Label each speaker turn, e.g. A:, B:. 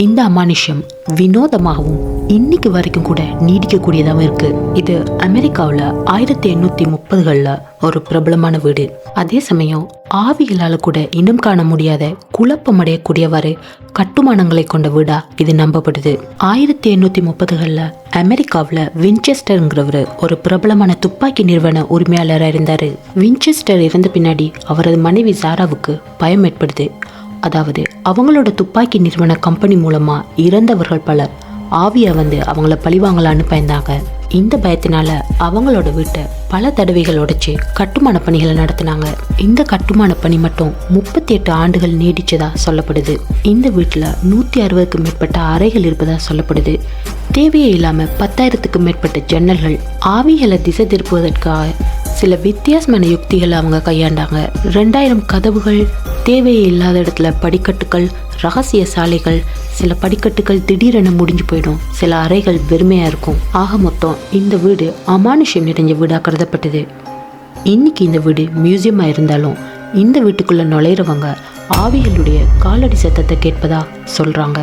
A: இந்த அமானுஷ்யம் வினோதமாகவும் இன்னைக்கு வரைக்கும் கூட நீடிக்கக்கூடியதாகவும் இருக்கு. இது அமெரிக்காவில் 1830களில் ஒரு பிரபலமான வீடு. அதே சமயம் ஆவிகளால் கூட இனம் காண முடியாத குழப்பமடையக்கூடியவாறு கட்டுமானங்களை கொண்ட வீடா இது நம்பப்படுது. 1830களில் அமெரிக்காவில் வின்செஸ்டர்ங்கிறவர் ஒரு பிரபலமான துப்பாக்கி நிறுவன உரிமையாளராக இருந்தார். வின்செஸ்டர் இறந்த பின்னாடி அவரது மனைவி சாராவுக்கு பயம் ஏற்படுது. அதாவது அவங்களோட துப்பாக்கி நிறுவன கம்பெனி மூலமா இறந்தவர்கள் பலர் ஆவியா வந்து அவங்கள பழிவாங்கலான்னு பயந்தாங்க. இந்த பயத்தினால அவங்களோட வீட்டை பல தடவைகள் உடைச்சு கட்டுமான பணிகளை நடத்தினாங்க. இந்த கட்டுமான பணி மட்டும் 38 ஆண்டுகள் நீடிச்சதா சொல்லப்படுது. இந்த வீட்டுல 160க்கும் மேற்பட்ட அறைகள் இருப்பதா சொல்லப்படுது. தேவையே இல்லாம 10,000க்கும் மேற்பட்ட ஜன்னல்கள். ஆவிகளை திசை திருப்புவதற்காக சில வித்தியாசமான யுக்திகளை அவங்க கையாண்டாங்க. 2000 கதவுகள், தேவையே இல்லாத இடத்துல படிக்கட்டுகள், ரகசிய சாலைகள். சில படிக்கட்டுகள் திடீரென முடிஞ்சு போயிடும், சில அறைகள் வெறுமையா இருக்கும். ஆக மொத்தம் இந்த வீடு அமானுஷ்யம் நிறைஞ்ச வீடா கருதப்பட்டது. இன்னைக்கு இந்த வீடு மியூசியமா இருந்தாலும் இந்த வீட்டுக்குள்ள நுழையிறவங்க ஆவிகளுடைய காலடி சத்தத்தை கேட்பதா சொல்றாங்க.